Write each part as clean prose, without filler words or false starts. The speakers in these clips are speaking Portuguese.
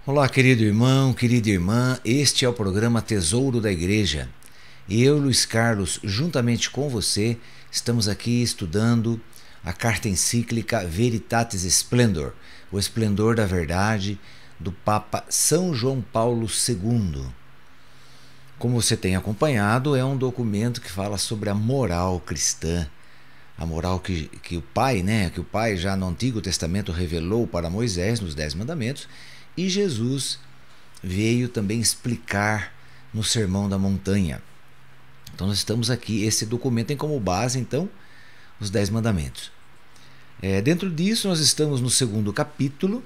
Olá, querido irmão, querida irmã, este é o programa Tesouro da Igreja. E eu, Luiz Carlos, juntamente com você, estamos aqui estudando a carta encíclica Veritatis Splendor, o esplendor da verdade, do Papa São João Paulo II. Como você tem acompanhado, é um documento que fala sobre a moral cristã, a moral que o Pai já no Antigo Testamento revelou para Moisés nos 10 Mandamentos, e Jesus veio também explicar no Sermão da Montanha. Então nós estamos aqui, esse documento tem como base então os 10 Mandamentos. Dentro disso nós estamos no segundo capítulo,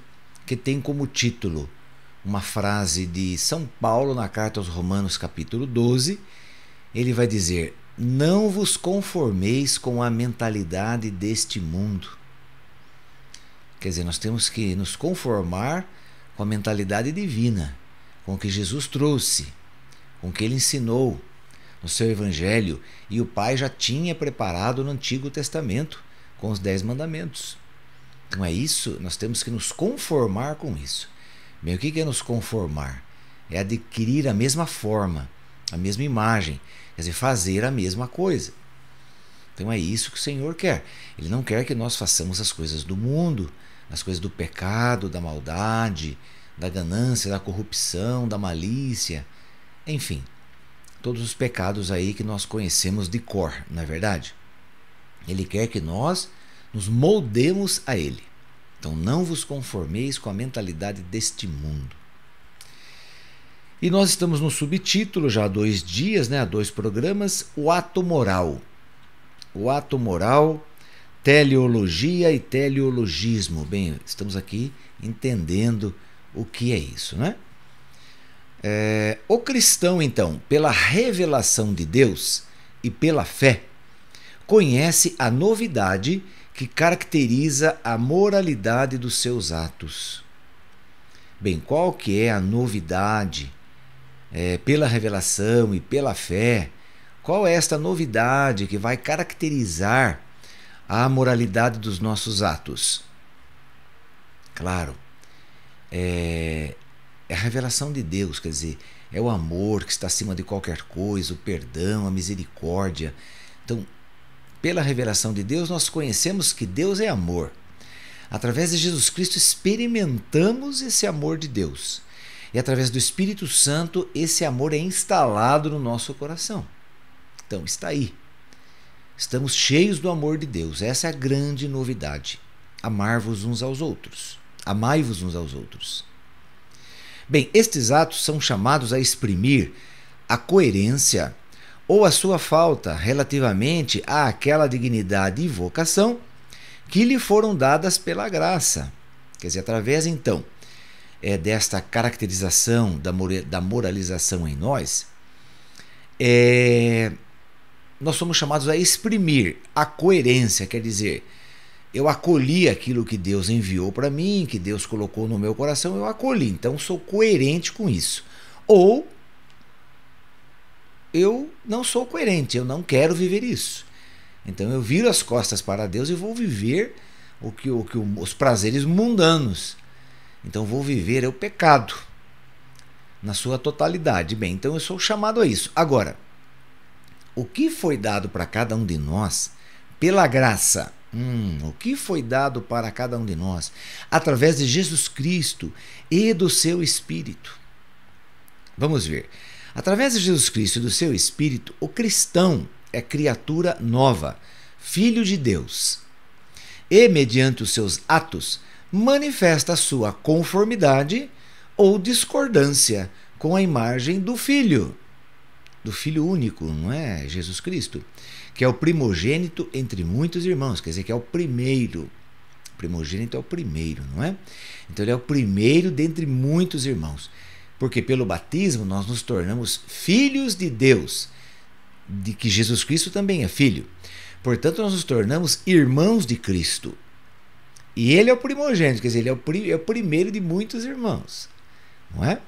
que tem como título uma frase de São Paulo na carta aos Romanos capítulo 12. Ele vai dizer: não vos conformeis com a mentalidade deste mundo. Quer dizer, nós temos que nos conformar com a mentalidade divina, com o que Jesus trouxe, com o que ele ensinou no seu Evangelho, e o Pai já tinha preparado no Antigo Testamento com os 10 Mandamentos. Então é isso, nós temos que nos conformar com isso. Bem, o que é nos conformar? É adquirir a mesma forma, a mesma imagem, quer dizer, fazer a mesma coisa. Então é isso que o Senhor quer. Ele não quer que nós façamos as coisas do mundo, as coisas do pecado, da maldade, da ganância, da corrupção, da malícia, enfim, todos os pecados aí que nós conhecemos de cor, não é verdade? Ele quer que nós nos moldemos a Ele. Então não vos conformeis com a mentalidade deste mundo. E nós estamos no subtítulo já há 2 dias, há 2 programas, o ato moral. O ato moral, teleologia e teleologismo. Bem, estamos aqui entendendo o que é isso, né? O cristão, então, pela revelação de Deus e pela fé, conhece a novidade que caracteriza a moralidade dos seus atos. Bem, qual que é a novidade? Pela revelação e pela fé, qual é esta novidade que vai caracterizar a moralidade dos nossos atos? Claro, é a revelação de Deus, quer dizer, é o amor que está acima de qualquer coisa, o perdão, a misericórdia. Então, pela revelação de Deus, nós conhecemos que Deus é amor. Através de Jesus Cristo experimentamos esse amor de Deus. E através do Espírito Santo, esse amor é instalado no nosso coração. Então, está aí. Estamos cheios do amor de Deus. Essa é a grande novidade. Amar-vos uns aos outros. Amai-vos uns aos outros. Bem, estes atos são chamados a exprimir a coerência ou a sua falta relativamente àquela dignidade e vocação que lhe foram dadas pela graça. Quer dizer, através então desta caracterização da moralização em nós, nós somos chamados a exprimir a coerência, quer dizer, eu acolhi aquilo que Deus enviou para mim, que Deus colocou no meu coração, eu acolhi, então sou coerente com isso. Ou eu não sou coerente, eu não quero viver isso. Então eu viro as costas para Deus e vou viver os prazeres mundanos. Então vou viver o pecado na sua totalidade. Bem, então eu sou chamado a isso. Agora, o que foi dado para cada um de nós pela graça? O que foi dado para cada um de nós através de Jesus Cristo e do seu Espírito? Vamos ver. Através de Jesus Cristo e do seu Espírito, o cristão é criatura nova, filho de Deus. E, mediante os seus atos, manifesta a sua conformidade ou discordância com a imagem do Filho único, não é? Jesus Cristo, que é o primogênito entre muitos irmãos, quer dizer que é o primeiro. O primogênito é o primeiro, não é? Então ele é o primeiro dentre muitos irmãos. Porque pelo batismo nós nos tornamos filhos de Deus, de que Jesus Cristo também é filho. Portanto, nós nos tornamos irmãos de Cristo. E ele é o primogênito, quer dizer, ele é o primeiro de muitos irmãos, não é?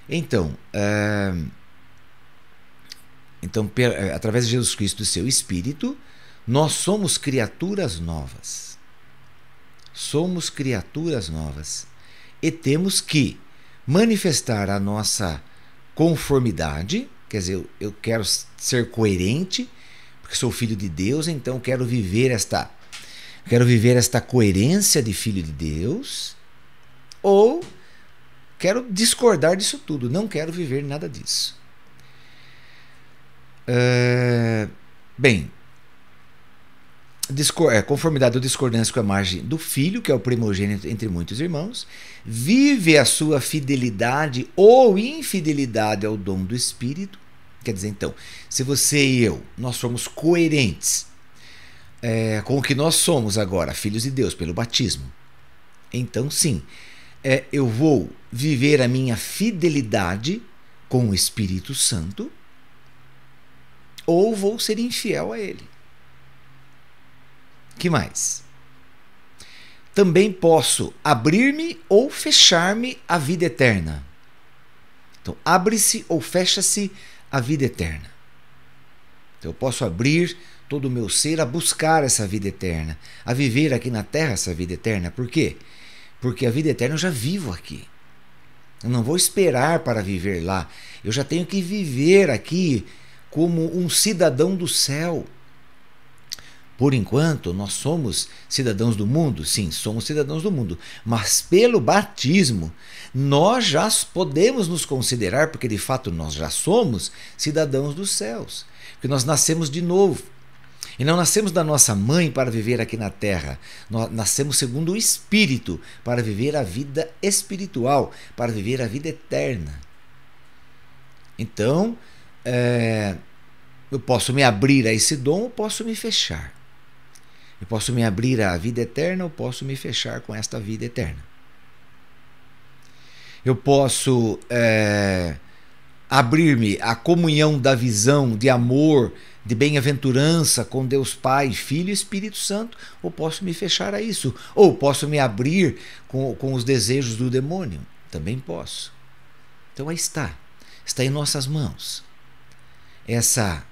Então, através de Jesus Cristo e do seu Espírito, nós somos criaturas novas. Somos criaturas novas. E temos que manifestar a nossa conformidade, quer dizer, eu quero ser coerente, porque sou filho de Deus, então quero viver esta coerência de filho de Deus, ou quero discordar disso tudo, não quero viver nada disso. Bem, conformidade ou discordância com a imagem do filho, que é o primogênito entre muitos irmãos, vive a sua fidelidade ou infidelidade ao dom do Espírito. Quer dizer, então, se você e eu, nós somos coerentes com o que nós somos agora, filhos de Deus, pelo batismo, então sim, eu vou viver a minha fidelidade com o Espírito Santo, ou vou ser infiel a ele. Que mais? Também posso abrir-me ou fechar-me à vida eterna. Então, abre-se ou fecha-se a vida eterna. Então, eu posso abrir todo o meu ser a buscar essa vida eterna, a viver aqui na Terra essa vida eterna. Por quê? Porque a vida eterna eu já vivo aqui. Eu não vou esperar para viver lá. Eu já tenho que viver aqui como um cidadão do céu. Por enquanto, nós somos cidadãos do mundo? Sim, somos cidadãos do mundo. Mas pelo batismo, nós já podemos nos considerar, porque de fato nós já somos cidadãos dos céus. Porque nós nascemos de novo. E não nascemos da nossa mãe para viver aqui na terra. Nós nascemos segundo o Espírito, para viver a vida espiritual, para viver a vida eterna. Então, eu posso me abrir a esse dom ou posso me fechar. Eu posso me abrir à vida eterna ou posso me fechar com esta vida eterna. Eu posso abrir-me à comunhão da visão, de amor, de bem-aventurança com Deus Pai, Filho e Espírito Santo, ou posso me fechar a isso. Ou posso me abrir com os desejos do demônio. Também posso. Então aí está. Está em nossas mãos essa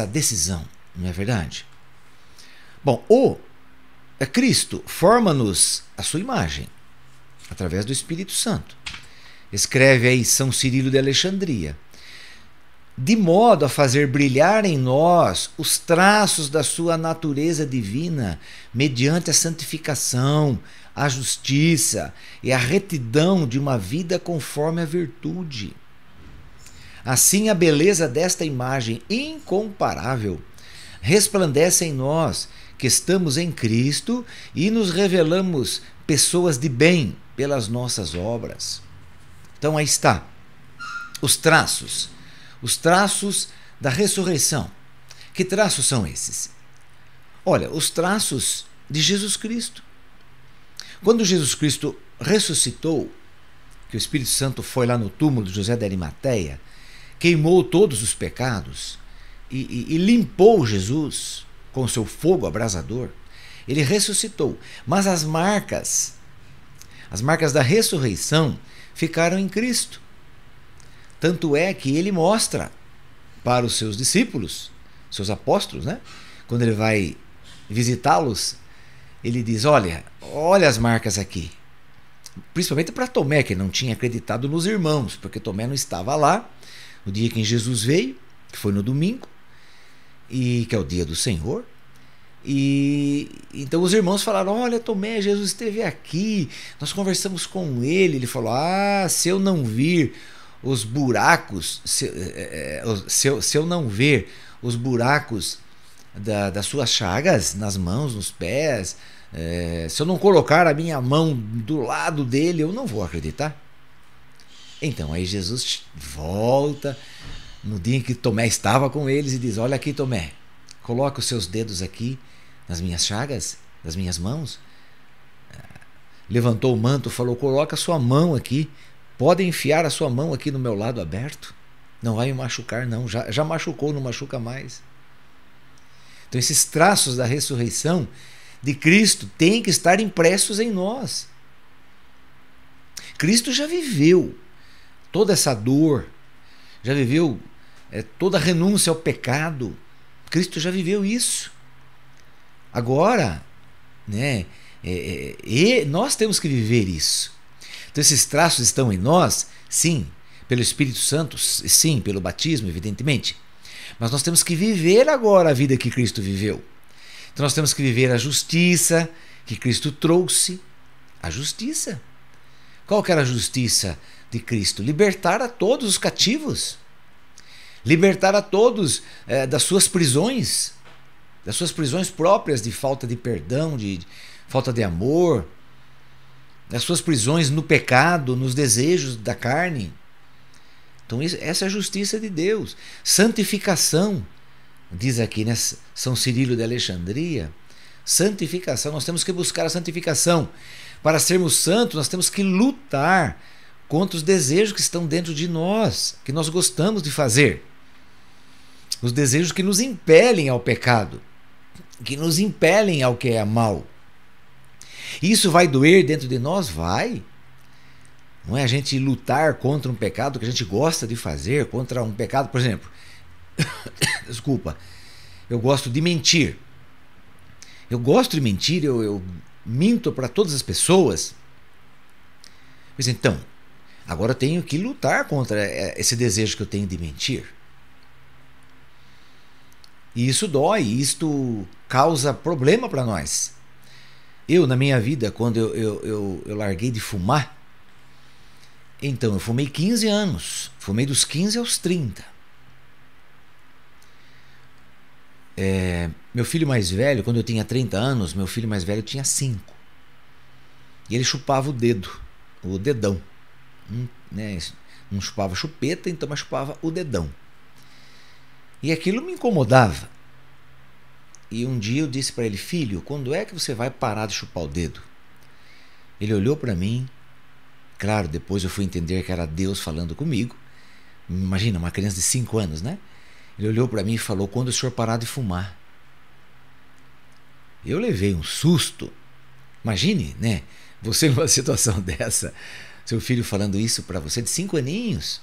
decisão, não é verdade? Bom, Cristo forma-nos a sua imagem, através do Espírito Santo. Escreve aí São Cirilo de Alexandria. De modo a fazer brilhar em nós os traços da sua natureza divina, mediante a santificação, a justiça e a retidão de uma vida conforme a virtude. Assim, a beleza desta imagem incomparável resplandece em nós, que estamos em Cristo e nos revelamos pessoas de bem pelas nossas obras. Então aí está, os traços da ressurreição. Que traços são esses? Olha, os traços de Jesus Cristo. Quando Jesus Cristo ressuscitou, que o Espírito Santo foi lá no túmulo de José de Arimateia, queimou todos os pecados e limpou Jesus com o seu fogo abrasador, ele ressuscitou. Mas as marcas da ressurreição ficaram em Cristo. Tanto é que ele mostra para os seus discípulos, seus apóstolos, né? Quando ele vai visitá-los, ele diz, olha as marcas aqui. Principalmente para Tomé, que não tinha acreditado nos irmãos, porque Tomé não estava lá no dia que Jesus veio, que foi no domingo, e que é o dia do Senhor. E então os irmãos falaram, olha, Tomé, Jesus esteve aqui, nós conversamos com ele. Ele falou, se eu não vir os buracos, se eu não ver os buracos das suas chagas nas mãos, nos pés, se eu não colocar a minha mão do lado dele, eu não vou acreditar. Então aí Jesus volta no dia em que Tomé estava com eles e diz, olha aqui, Tomé, coloca os seus dedos aqui nas minhas chagas, nas minhas mãos. Levantou o manto, falou, coloca a sua mão aqui, pode enfiar a sua mão aqui no meu lado aberto, não vai me machucar não, já machucou, não machuca mais. Então esses traços da ressurreição de Cristo têm que estar impressos em nós. Cristo já viveu toda essa dor, já viveu toda a renúncia ao pecado. Cristo já viveu isso. Agora, né, nós temos que viver isso. Então esses traços estão em nós, sim, pelo Espírito Santo, sim, pelo batismo, evidentemente. Mas nós temos que viver agora a vida que Cristo viveu. Então nós temos que viver a justiça que Cristo trouxe. A justiça. Qual que era a justiça de Cristo? Libertar a todos os cativos. Libertar a todos das suas prisões próprias de falta de perdão, de falta de amor, das suas prisões no pecado, nos desejos da carne. Então essa é a justiça de Deus. Santificação, diz aqui, né, São Cirilo de Alexandria, santificação, nós temos que buscar a santificação. Para sermos santos, nós temos que lutar contra os desejos que estão dentro de nós, que nós gostamos de fazer. Os desejos que nos impelem ao pecado, que nos impelem ao que é mal. Isso vai doer dentro de nós? Vai. Não é a gente lutar contra um pecado que a gente gosta de fazer, contra um pecado, por exemplo, desculpa, eu gosto de mentir. Eu gosto de mentir, eu minto para todas as pessoas. Mas então, agora eu tenho que lutar contra esse desejo que eu tenho de mentir. E isso dói, isto causa problema para nós. Eu, na minha vida, quando eu larguei de fumar, então eu fumei 15 anos, fumei dos 15 aos 30. Meu filho mais velho, quando eu tinha 30 anos, meu filho mais velho tinha 5. E ele chupava o dedo, o dedão. Né? Não chupava chupeta, então mas chupava o dedão. E aquilo me incomodava. E um dia eu disse para ele: filho, quando é que você vai parar de chupar o dedo? Ele olhou para mim. Claro, depois eu fui entender que era Deus falando comigo. Imagina, uma criança de 5 anos, né? Ele olhou para mim e falou: quando o senhor parar de fumar. Eu levei um susto. Imagine, né? Você numa situação dessa, seu filho falando isso para você de 5 aninhos.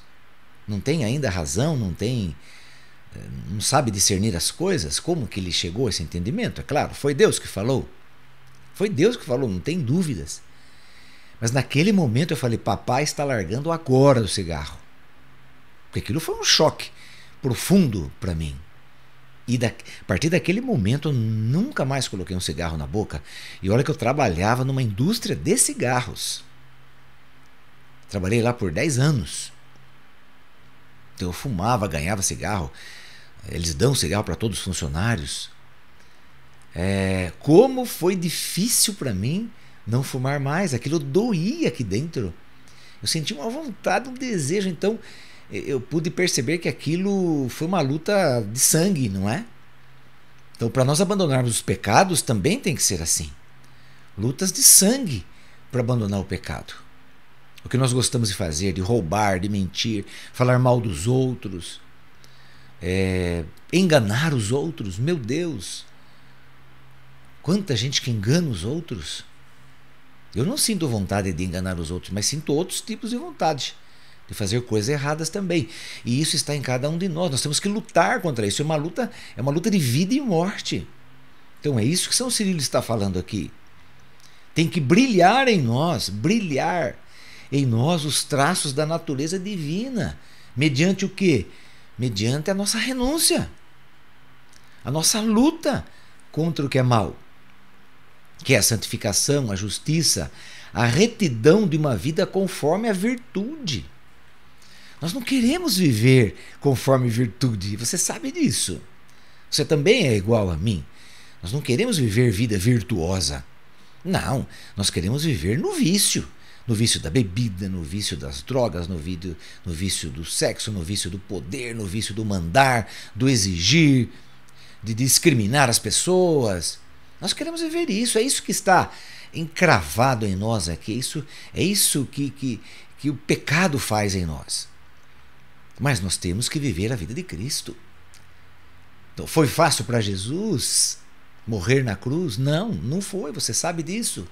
Não tem ainda razão, não sabe discernir as coisas. Como que ele chegou a esse entendimento? É claro, foi Deus que falou. Foi Deus que falou, não tem dúvidas. Mas naquele momento eu falei: papai está largando agora o cigarro. Porque aquilo foi um choque profundo para mim. E a partir daquele momento eu nunca mais coloquei um cigarro na boca. E olha que eu trabalhava numa indústria de cigarros. Trabalhei lá por 10 anos. Então eu fumava, ganhava cigarro. Eles dão cigarro para todos os funcionários. Como foi difícil para mim não fumar mais. Aquilo doía aqui dentro. Eu senti uma vontade, um desejo. Então eu pude perceber que aquilo foi uma luta de sangue, não é? Então, para nós abandonarmos os pecados, também tem que ser assim. Lutas de sangue para abandonar o pecado. O que nós gostamos de fazer, de roubar, de mentir, falar mal dos outros, enganar os outros. Meu Deus! Quanta gente que engana os outros. Eu não sinto vontade de enganar os outros, mas sinto outros tipos de vontade. De fazer coisas erradas também. E isso está em cada um de nós. Nós temos que lutar contra isso. É uma luta de vida e morte. Então é isso que São Cirilo está falando aqui. Tem que brilhar em nós os traços da natureza divina. Mediante o quê? Mediante a nossa renúncia. A nossa luta contra o que é mal. Que é a santificação, a justiça, a retidão de uma vida conforme a virtude. Nós não queremos viver conforme virtude. Você sabe disso. Você também é igual a mim. Nós não queremos viver vida virtuosa. Não, nós queremos viver no vício. No vício da bebida, no vício das drogas, no vício do sexo, no vício do poder, no vício do mandar, do exigir, de discriminar as pessoas. Nós queremos viver isso. É isso que está encravado em nós aqui. É isso que o pecado faz em nós. Mas nós temos que viver a vida de Cristo. Então, foi fácil para Jesus morrer na cruz? Não, não foi, você sabe disso.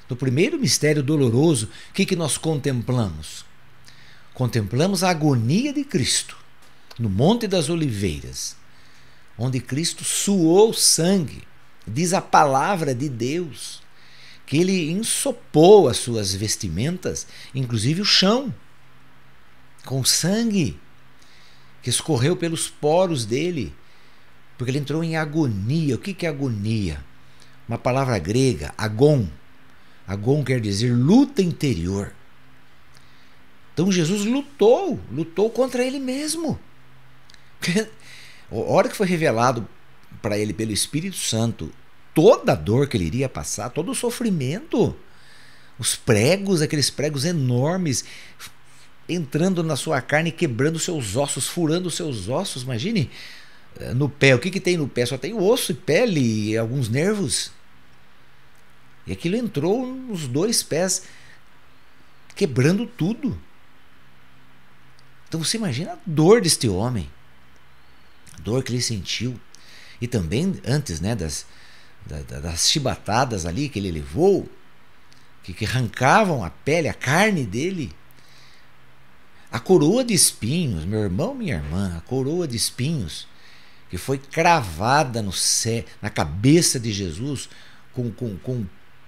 No primeiro mistério doloroso, o que nós contemplamos? Contemplamos a agonia de Cristo no Monte das Oliveiras, onde Cristo suou sangue. Diz a palavra de Deus que ele ensopou as suas vestimentas, inclusive o chão, com sangue que escorreu pelos poros dele, porque ele entrou em agonia. O que é agonia? Uma palavra grega, agon. Agon quer dizer luta interior. Então Jesus lutou contra ele mesmo. A hora que foi revelado para ele pelo Espírito Santo toda a dor que ele iria passar, todo o sofrimento, os pregos, aqueles pregos enormes, entrando na sua carne, quebrando seus ossos, furando seus ossos. Imagine no pé, o que tem no pé? Só tem osso e pele e alguns nervos. E aquilo entrou nos 2 pés, quebrando tudo. Então você imagina a dor deste homem, a dor que ele sentiu. E também antes, né, das chibatadas ali que ele levou, que arrancavam a pele, a carne dele. A coroa de espinhos, meu irmão, minha irmã, a coroa de espinhos que foi cravada na cabeça de Jesus com um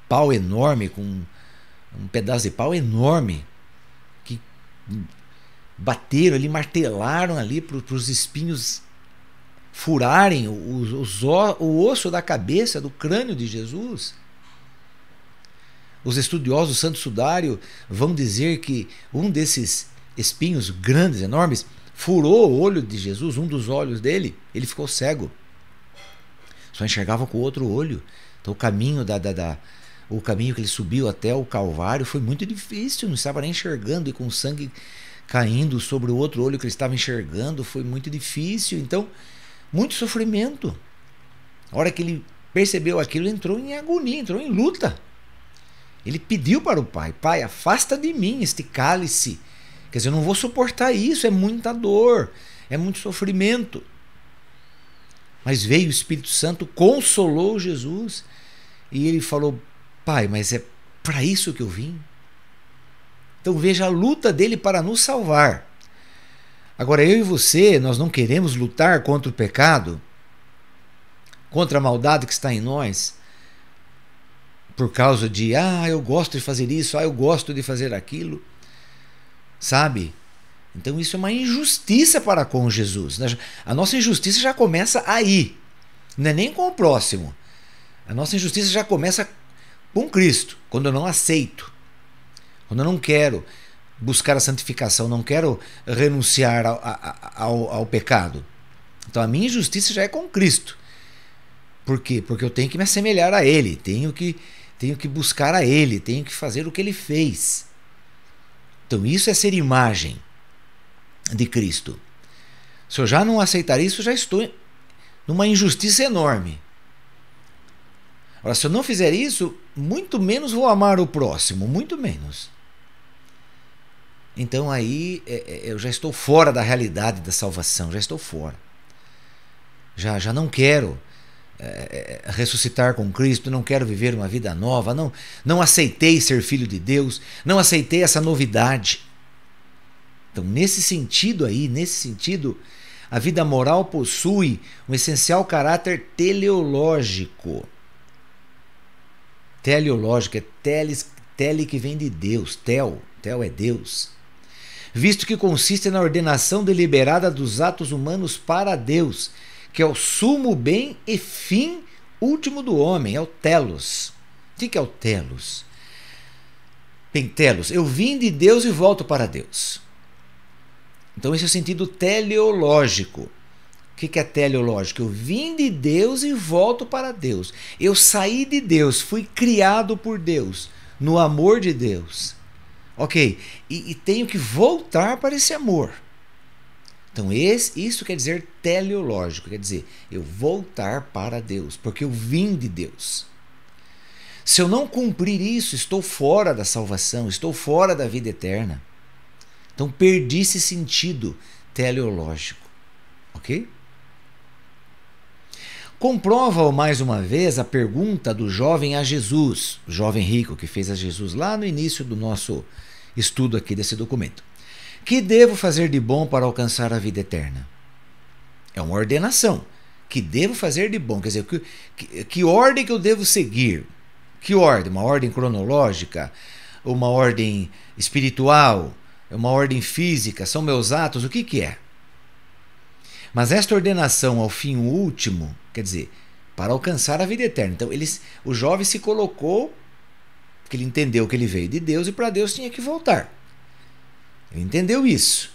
pau enorme, com um pedaço de pau enorme, que bateram ali, martelaram ali para os espinhos furarem o osso da cabeça, do crânio de Jesus. Os estudiosos do Santo Sudário vão dizer que um desses espinhos grandes, enormes, furou o olho de Jesus, um dos olhos dele. Ele ficou cego, só enxergava com o outro olho. Então o caminho o caminho que ele subiu até o Calvário foi muito difícil, não estava nem enxergando, e com sangue caindo sobre o outro olho que ele estava enxergando, foi muito difícil. Então, muito sofrimento. A hora que ele percebeu aquilo, ele entrou em agonia, entrou em luta. Ele pediu para o Pai: Pai, afasta de mim este cálice. Quer dizer, eu não vou suportar isso, é muita dor, é muito sofrimento. Mas veio o Espírito Santo, consolou Jesus, e ele falou: Pai, mas é para isso que eu vim. Então veja a luta dele para nos salvar. Agora, eu e você, nós não queremos lutar contra o pecado, contra a maldade que está em nós, por causa de, eu gosto de fazer isso, eu gosto de fazer aquilo, sabe? Então isso é uma injustiça para com Jesus. A nossa injustiça já começa aí, não é nem com o próximo. A nossa injustiça já começa com Cristo, quando eu não aceito, quando eu não quero buscar a santificação, não quero renunciar ao pecado. Então a minha injustiça já é com Cristo. Por quê? Porque eu tenho que me assemelhar a Ele, tenho que buscar a Ele, tenho que fazer o que Ele fez. Então isso é ser imagem de Cristo. Se eu já não aceitar isso, eu já estou numa injustiça enorme. Agora, se eu não fizer isso, muito menos vou amar o próximo, muito menos. Então aí eu já estou fora da realidade da salvação, já estou fora. Já não quero ressuscitar com Cristo, não quero viver uma vida nova, não aceitei ser filho de Deus, não aceitei essa novidade. Então nesse sentido, a vida moral possui um essencial caráter teleológico. Teleológico é tele que vem de Deus, tel é Deus. Visto que consiste na ordenação deliberada dos atos humanos para Deus, que é o sumo bem e fim último do homem, é o telos. O que é o telos? Bem, telos, eu vim de Deus e volto para Deus. Então esse é o sentido teleológico. O que é teleológico? Eu vim de Deus e volto para Deus. Eu saí de Deus, fui criado por Deus, no amor de Deus. Ok, e tenho que voltar para esse amor. Então isso quer dizer teleológico, quer dizer, eu voltar para Deus, porque eu vim de Deus. Se eu não cumprir isso, estou fora da salvação, estou fora da vida eterna. Então perdi esse sentido teleológico, ok? Comprova mais uma vez a pergunta do jovem a Jesus, o jovem rico que fez a Jesus lá no início do nosso estudo aqui desse documento. Que devo fazer de bom para alcançar a vida eterna? É uma ordenação. Que devo fazer de bom? Quer dizer, que ordem que eu devo seguir? Que ordem? Uma ordem cronológica? Uma ordem espiritual? Uma ordem física? São meus atos? O que é? Mas esta ordenação ao fim último, quer dizer, para alcançar a vida eterna. Então, o jovem se colocou, porque ele entendeu que ele veio de Deus e para Deus tinha que voltar. Ele entendeu isso.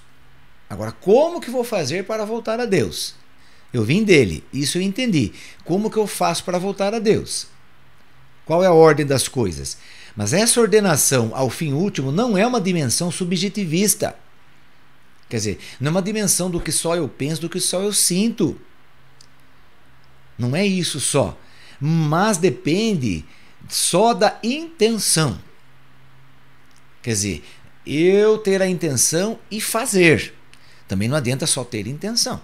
Agora, como que vou fazer para voltar a Deus? Eu vim dele, isso eu entendi. Como que eu faço para voltar a Deus? Qual é a ordem das coisas? Mas essa ordenação ao fim último não é uma dimensão subjetivista. Quer dizer, não é uma dimensão do que só eu penso, do que só eu sinto. Não é isso só. Mas depende só da intenção. Quer dizer, eu ter a intenção e fazer. Também não adianta só ter intenção.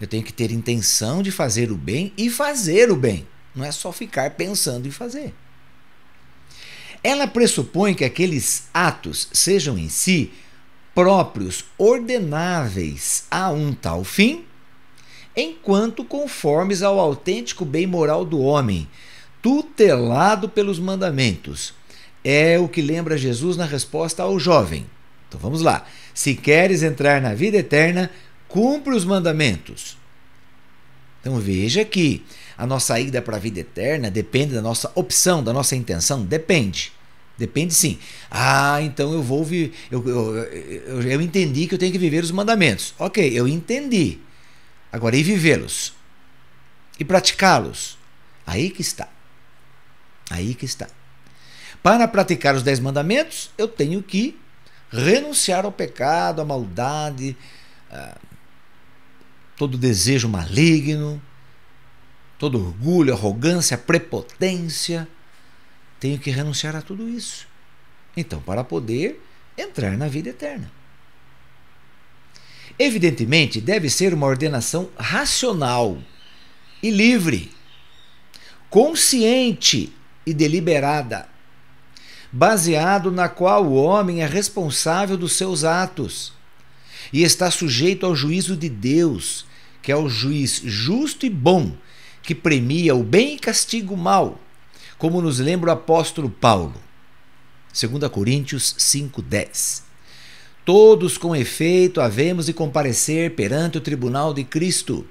Eu tenho que ter intenção de fazer o bem e fazer o bem. Não é só ficar pensando em fazer. Ela pressupõe que aqueles atos sejam em si próprios, ordenáveis a um tal fim, enquanto conformes ao autêntico bem moral do homem, tutelado pelos mandamentos. É o que lembra Jesus na resposta ao jovem. Então vamos lá. Se queres entrar na vida eterna, cumpre os mandamentos. Então veja que a nossa ida para a vida eterna depende da nossa opção, da nossa intenção. Depende. Depende sim. Então eu vou eu entendi que eu tenho que viver os mandamentos. Ok, eu entendi. Agora, e vivê-los? E praticá-los? Aí que está. Aí que está. Para praticar os 10 mandamentos, eu tenho que renunciar ao pecado, à maldade, todo desejo maligno, todo orgulho, arrogância, prepotência. Tenho que renunciar a tudo isso. Então, para poder entrar na vida eterna. Evidentemente, deve ser uma ordenação racional e livre, consciente e deliberada, baseado na qual o homem é responsável dos seus atos e está sujeito ao juízo de Deus, que é o juiz justo e bom, que premia o bem e castiga o mal, como nos lembra o apóstolo Paulo. 2 Coríntios 5:10. Todos, com efeito, havemos de comparecer perante o tribunal de Cristo,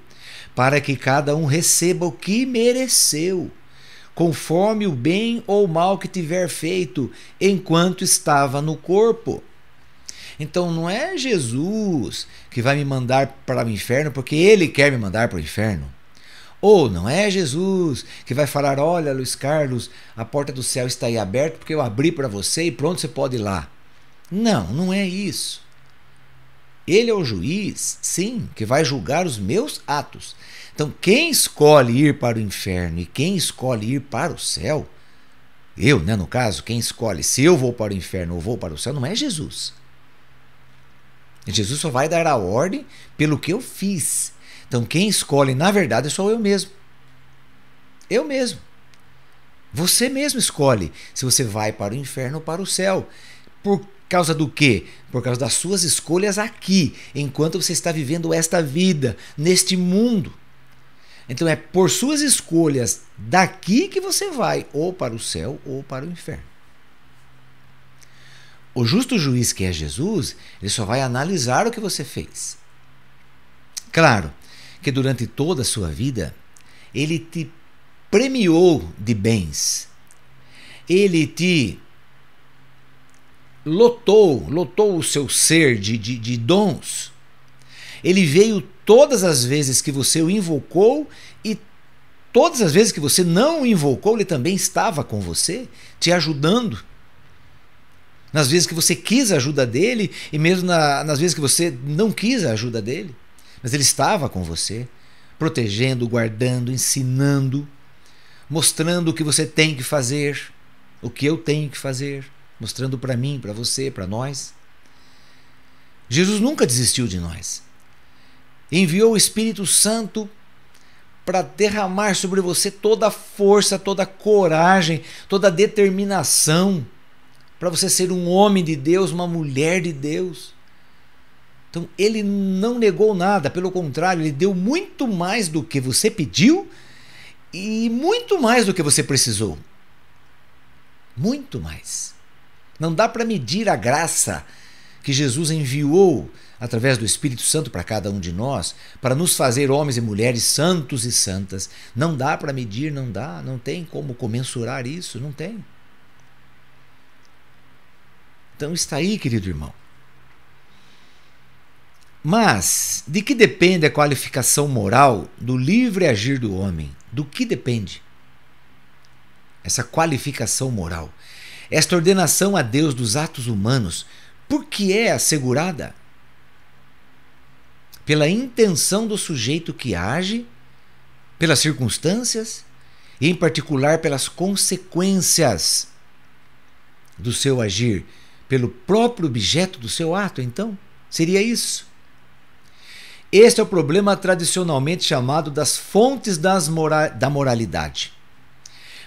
para que cada um receba o que mereceu, conforme o bem ou mal que tiver feito, enquanto estava no corpo. Então não é Jesus que vai me mandar para o inferno porque ele quer me mandar para o inferno. Ou não é Jesus que vai falar: olha, Luiz Carlos, a porta do céu está aí aberta porque eu abri para você e pronto, você pode ir lá. Não, não é isso. Ele é o juiz, sim, que vai julgar os meus atos. Então, quem escolhe ir para o inferno e quem escolhe ir para o céu, eu, no caso, quem escolhe se eu vou para o inferno ou vou para o céu, não é Jesus. Jesus só vai dar a ordem pelo que eu fiz. Então, quem escolhe, na verdade, sou eu mesmo. Eu mesmo. Você mesmo escolhe se você vai para o inferno ou para o céu. Por causa do quê? Por causa das suas escolhas aqui, enquanto você está vivendo esta vida, neste mundo. Então é por suas escolhas daqui que você vai, ou para o céu ou para o inferno. O justo juiz, que é Jesus, ele só vai analisar o que você fez. Claro que durante toda a sua vida, ele te premiou de bens. Ele te lotou o seu ser de dons. Ele veio todas as vezes que você o invocou e todas as vezes que você não o invocou, ele também estava com você, te ajudando. Nas vezes que você quis a ajuda dele e mesmo nas vezes que você não quis a ajuda dele. Mas ele estava com você, protegendo, guardando, ensinando, mostrando o que você tem que fazer, o que eu tenho que fazer, mostrando para mim, para você, para nós. Jesus nunca desistiu de nós. Enviou o Espírito Santo para derramar sobre você toda a força, toda a coragem, toda a determinação, para você ser um homem de Deus, uma mulher de Deus. Então, ele não negou nada, pelo contrário, ele deu muito mais do que você pediu e muito mais do que você precisou. muito mais. Não dá para medir a graça que Jesus enviou através do Espírito Santo para cada um de nós, para nos fazer homens e mulheres santos e santas. Não dá para medir, não tem como comensurar isso, não tem. Então está aí, querido irmão. Mas de que depende a qualificação moral do livre agir do homem? Do que depende essa qualificação moral? Esta ordenação a Deus dos atos humanos, por que é assegurada? Pela intenção do sujeito que age, pelas circunstâncias e, em particular, pelas consequências do seu agir, pelo próprio objeto do seu ato, então? Seria isso? Este é o problema tradicionalmente chamado das fontes da moralidade.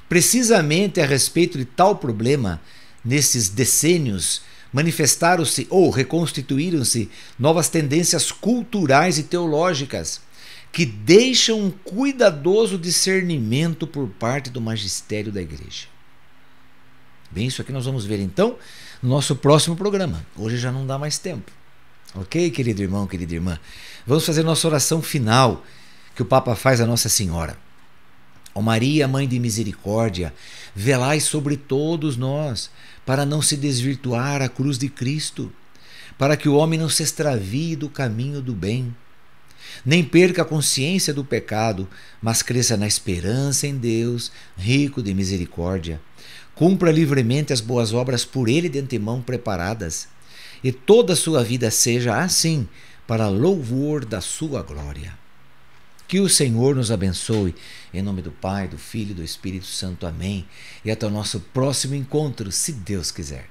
Precisamente a respeito de tal problema, nesses decênios, manifestaram-se ou reconstituíram-se novas tendências culturais e teológicas que deixam um cuidadoso discernimento por parte do magistério da Igreja. Bem, isso aqui nós vamos ver então no nosso próximo programa. Hoje já não dá mais tempo. Ok, querido irmão, querida irmã? Vamos fazer nossa oração final que o Papa faz a Nossa Senhora. Ó Maria, Mãe de Misericórdia, velai sobre todos nós, para não se desvirtuar a cruz de Cristo, para que o homem não se extravie do caminho do bem, nem perca a consciência do pecado, mas cresça na esperança em Deus, rico de misericórdia. Cumpra livremente as boas obras por Ele de antemão preparadas, e toda a sua vida seja assim, para louvor da sua glória. Que o Senhor nos abençoe, em nome do Pai, do Filho e do Espírito Santo. Amém. E até o nosso próximo encontro, se Deus quiser.